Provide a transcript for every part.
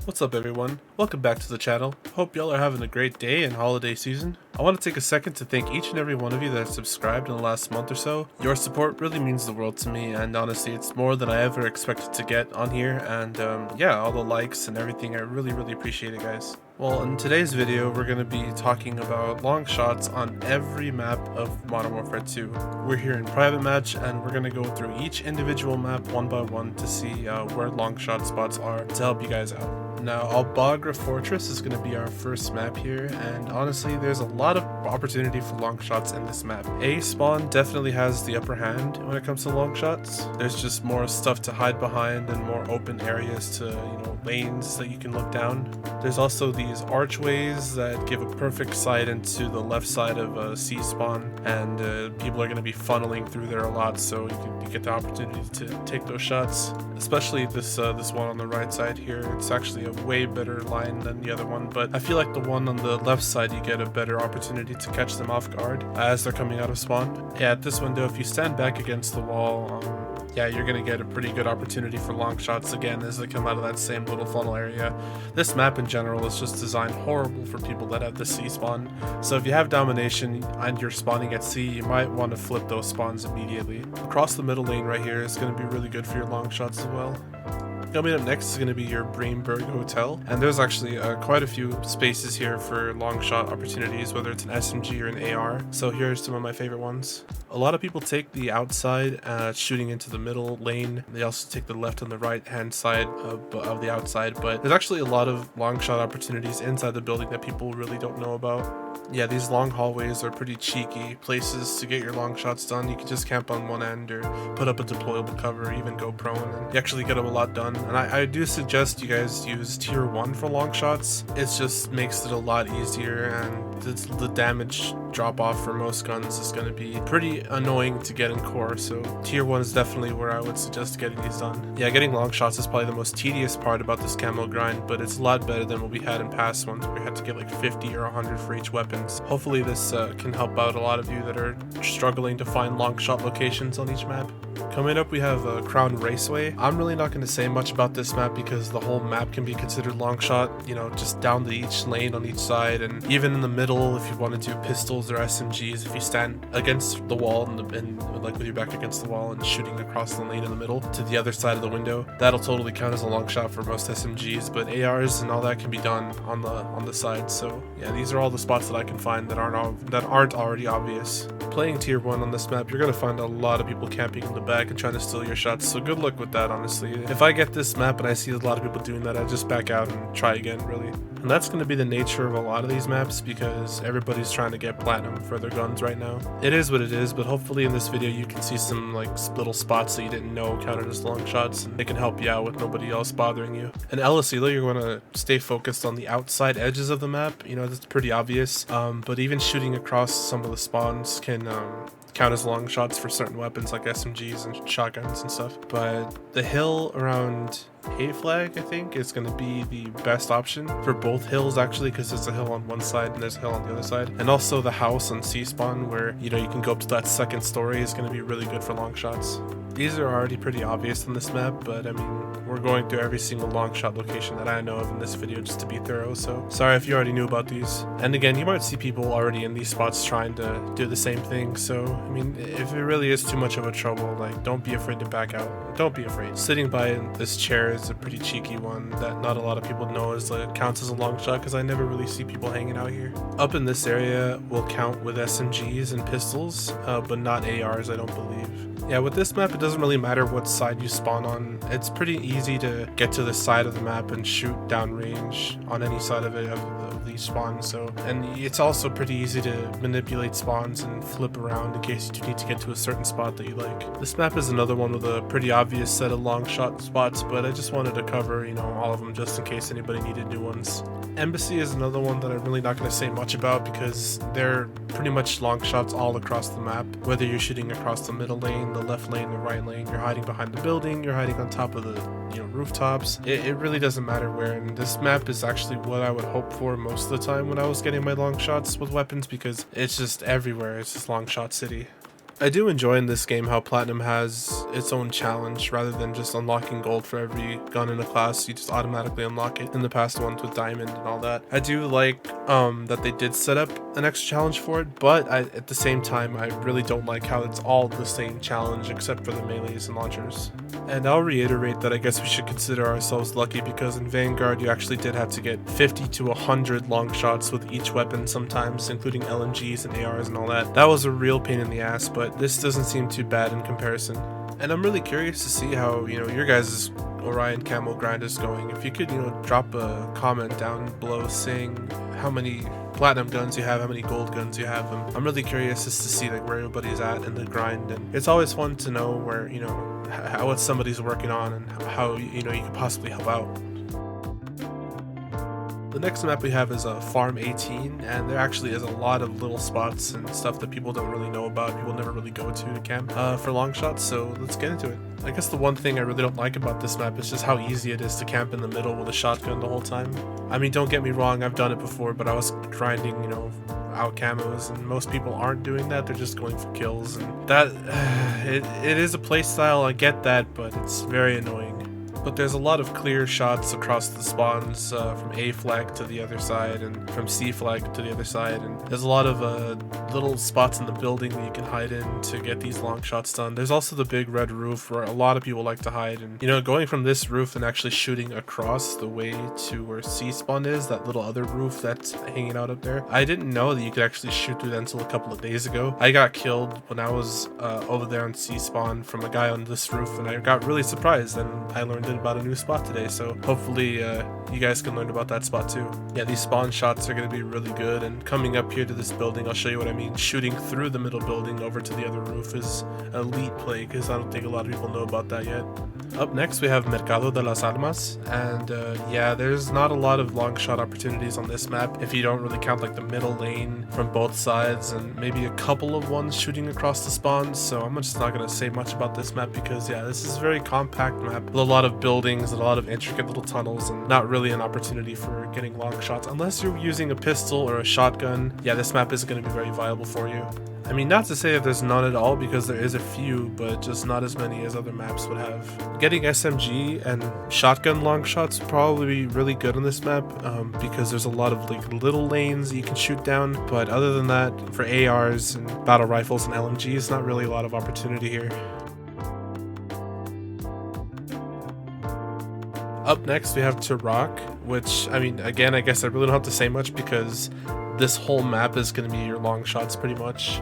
What's up everyone? Welcome back to the channel. Hope y'all are having a great day and holiday season. I want to take a second to thank each and every one of you that has subscribed in the last month or so. Your support really means the world to me, and honestly it's more than I ever expected to get on here, and yeah, all the likes and everything, I really appreciate it, guys. Well, in today's video we're going to be talking about long shots on every map of Modern Warfare 2. We're here in private match and we're going to go through each individual map one by one to see where long shot spots are to help you guys out. Now, Bagra Fortress is going to be our first map here, and honestly there's a lot of opportunity for long shots in this map. A spawn definitely has the upper hand when it comes to long shots. There's just more stuff to hide behind and more open areas to, lanes that you can look down. There's also these archways that give a perfect sight into the left side of a C spawn, and people are going to be funneling through there a lot, so you get the opportunity to take those shots. Especially this one on the right side here. It's actually a way better line than the other one, but I feel like the one on the left side you get a better opportunity to catch them off guard as they're coming out of spawn. Yeah, at this window, if you stand back against the wall, yeah, you're gonna get a pretty good opportunity for long shots again as they come out of that same little funnel area. This map in general is just designed horrible for people that have the C spawn, so if you have domination and you're spawning at C, you might want to flip those spawns immediately. Across the middle lane right here is going to be really good for your long shots as well. Coming up next is going to be your Breenbergh Hotel, and there's actually quite a few spaces here for long shot opportunities, whether it's an SMG or an AR, so here's some of my favorite ones. A lot of people take the outside shooting into the middle lane. They also take the left and the right hand side of the outside, but there's actually a lot of long shot opportunities inside the building that people really don't know about. Yeah, these long hallways are pretty cheeky places to get your long shots done. You can just camp on one end or put up a deployable cover, or even go prone, and you actually get them a lot done. And I do suggest you guys use tier 1 for long shots. It just makes it a lot easier, and the damage drop off for most guns is going to be pretty annoying to get in core, so tier 1 is definitely where I would suggest getting these done. Yeah, getting long shots is probably the most tedious part about this camo grind, but it's a lot better than what we had in past ones where we had to get like 50 or 100 for each weapon. Hopefully this can help out a lot of you that are struggling to find long shot locations on each map. Coming up we have Crown Raceway. I'm really not going to say much about this map because the whole map can be considered long shot, just down to each lane on each side, and even in the middle if you want to do pistols or SMGs. If you stand against the wall and like with your back against the wall and shooting across the lane in the middle to the other side of the window, that'll totally count as a long shot for most SMGs, but ARs and all that can be done on the side. So yeah, these are all the spots that I can find that aren't already obvious. Playing tier 1 on this map, you're going to find a lot of people camping in the back and trying to steal your shots, so good luck with that, honestly. If I get this map and I see a lot of people doing that, I just back out and try again, really. And that's going to be the nature of a lot of these maps because everybody's trying to get platinum for their guns right now. It is what it is, but hopefully in this video you can see some little spots that you didn't know counted as long shots, and they can help you out with nobody else bothering you. In Asilo, you're going to stay focused on the outside edges of the map. That's pretty obvious, but even shooting across some of the spawns can count as long shots for certain weapons like SMGs and shotguns and stuff. But the hill around A flag, I think, is going to be the best option for both hills actually, because there's a hill on one side and there's a hill on the other side, and also the house on C spawn where you can go up to that second story is going to be really good for long shots. These are already pretty obvious on this map, but I mean, we're going through every single long shot location that I know of in this video just to be thorough, so sorry if you already knew about these. And again, you might see people already in these spots trying to do the same thing, so I mean, if it really is too much of a trouble, don't be afraid to back out. Don't be afraid. Sitting by this chair is a pretty cheeky one that not a lot of people know counts as a long shot, because I never really see people hanging out here. Up in this area will count with SMGs and pistols, but not ARs, I don't believe. Yeah, with this map, it doesn't really matter what side you spawn on. It's pretty easy to get to the side of the map and shoot downrange on any side of it of these spawns. And it's also pretty easy to manipulate spawns and flip around in case you do need to get to a certain spot that you like. This map is another one with a pretty obvious set of long shot spots, but I just wanted to cover, all of them just in case anybody needed new ones. Embassy is another one that I'm really not going to say much about because they're pretty much long shots all across the map. Whether you're shooting across the middle lane, the left lane, the right lane, you're hiding behind the building, you're hiding on top of the rooftops. It really doesn't matter where, and this map is actually what I would hope for most of the time when I was getting my long shots with weapons, because it's just everywhere. It's just long shot city. I do enjoy in this game how Platinum has its own challenge rather than just unlocking gold for every gun in a class. You just automatically unlock it in the past ones with diamond and all that. I do like that they did set up an extra challenge for it, but at the same time I really don't like how it's all the same challenge except for the melees and launchers. And I'll reiterate that I guess we should consider ourselves lucky because in Vanguard you actually did have to get 50 to 100 long shots with each weapon sometimes, including LMGs and ARs and all that. That was a real pain in the ass, but this doesn't seem too bad in comparison. And I'm really curious to see how, your guys' Orion camo grind is going. If you could, drop a comment down below saying how many platinum guns you have, how many gold guns you have. I'm really curious just to see like where everybody's at in the grind, and it's always fun to know where, how what somebody's working on and how, you could possibly help out. The next map we have is Farm 18, and there actually is a lot of little spots and stuff that people don't really know about, people never really go to camp for long shots, so let's get into it. I guess the one thing I really don't like about this map is just how easy it is to camp in the middle with a shotgun the whole time. I mean, don't get me wrong, I've done it before, but I was grinding, out camos, and most people aren't doing that, they're just going for kills, and that, it is a playstyle, I get that, but it's very annoying. But there's a lot of clear shots across the spawns from A flag to the other side and from C flag to the other side, and there's a lot of little spots in the building that you can hide in to get these long shots done. There's also the big red roof where a lot of people like to hide, and going from this roof and actually shooting across the way to where C spawn is, that little other roof that's hanging out up there. I didn't know that you could actually shoot through that until a couple of days ago. I got killed when I was over there on C spawn from a guy on this roof, and I got really surprised, and I learned about a new spot today, so hopefully you guys can learn about that spot too. Yeah, these spawn shots are going to be really good, and coming up here to this building, I'll show you what I mean. Shooting through the middle building over to the other roof is elite play, because I don't think a lot of people know about that yet. Up next we have Mercado de las Almas, and yeah, there's not a lot of long shot opportunities on this map if you don't really count like the middle lane from both sides and maybe a couple of ones shooting across the spawns, so I'm just not going to say much about this map because yeah, this is a very compact map with a lot of buildings and a lot of intricate little tunnels and not really an opportunity for getting long shots unless you're using a pistol or a shotgun. Yeah, this map isn't going to be very viable for you. I mean, not to say that there's none at all, because there is a few, but just not as many as other maps would have. Getting SMG and shotgun long shots would probably be really good on this map, because there's a lot of like little lanes you can shoot down, but other than that, for ARs and battle rifles and LMGs, not really a lot of opportunity here. Up next we have Taraq, which, I mean, again, I guess I really don't have to say much because this whole map is going to be your long shots pretty much.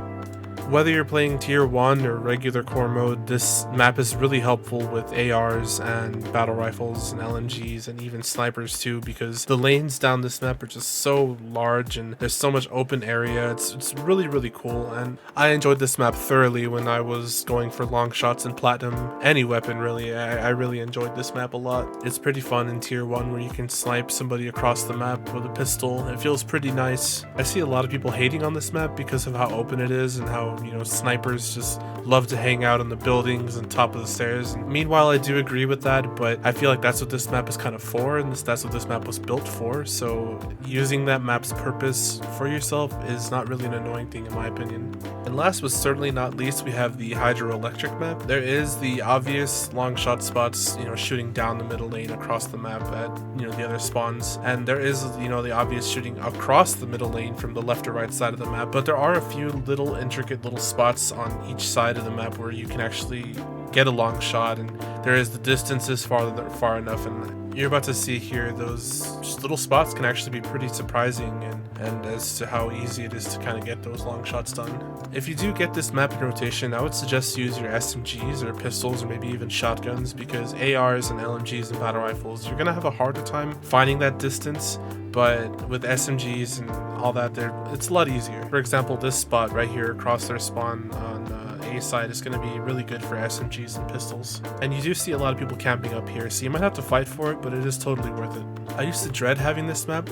Whether you're playing tier 1 or regular core mode, this map is really helpful with ARs and battle rifles and LMGs and even snipers too, because the lanes down this map are just so large and there's so much open area. It's really, really cool, and I enjoyed this map thoroughly when I was going for long shots in platinum. Any weapon really, I really enjoyed this map a lot. It's pretty fun in tier 1 where you can snipe somebody across the map with a pistol. It feels pretty nice. I see a lot of people hating on this map because of how open it is and how snipers just love to hang out in the buildings and top of the stairs. And meanwhile, I do agree with that, but I feel like that's what this map is kind of for, and that's what this map was built for. So using that map's purpose for yourself is not really an annoying thing in my opinion. And last but certainly not least, we have the Hydroelectric map. There is the obvious long shot spots, shooting down the middle lane across the map at, the other spawns. And there is, the obvious shooting across the middle lane from the left or right side of the map. But there are a few little intricate little spots on each side of the map where you can actually get a long shot, and there is the distances far enough, and you're about to see here those just little spots can actually be pretty surprising and as to how easy it is to kind of get those long shots done. If you do get this map in rotation, I would suggest use your SMGs or pistols or maybe even shotguns, because ARs and LMGs and battle rifles, you're gonna have a harder time finding that distance. But with SMGs and all that, it's a lot easier. For example, this spot right here across their spawn on A side is going to be really good for SMGs and pistols. And you do see a lot of people camping up here, so you might have to fight for it, but it is totally worth it. I used to dread having this map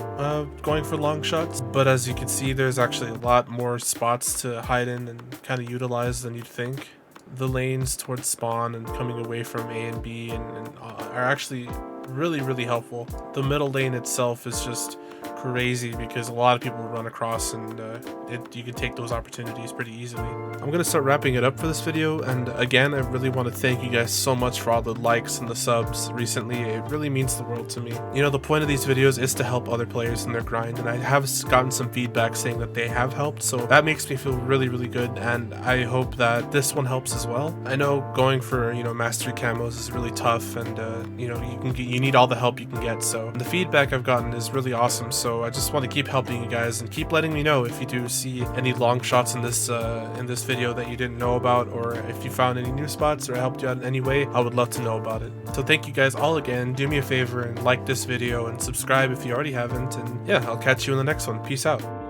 going for long shots, but as you can see, there's actually a lot more spots to hide in and kind of utilize than you'd think. The lanes towards spawn and coming away from A and B are actually really, really helpful. The middle lane itself is just crazy because a lot of people run across, and you can take those opportunities pretty easily. I'm gonna start wrapping it up for this video, and again, I really want to thank you guys so much for all the likes and the subs recently. It really means the world to me. You know, the point of these videos is to help other players in their grind, and I have gotten some feedback saying that they have helped, so that makes me feel really, really good, and I hope that this one helps as well. I know going for, you know, mastery camos is really tough, and you know, you need all the help you can get, so the feedback I've gotten is really awesome, so I just want to keep helping you guys and keep letting me know if you do see any long shots in this video that you didn't know about, or if you found any new spots or helped you out in any way. I would love to know about it. So thank you guys all again. Do me a favor and like this video and subscribe if you already haven't, and yeah, I'll catch you in the next one. Peace out.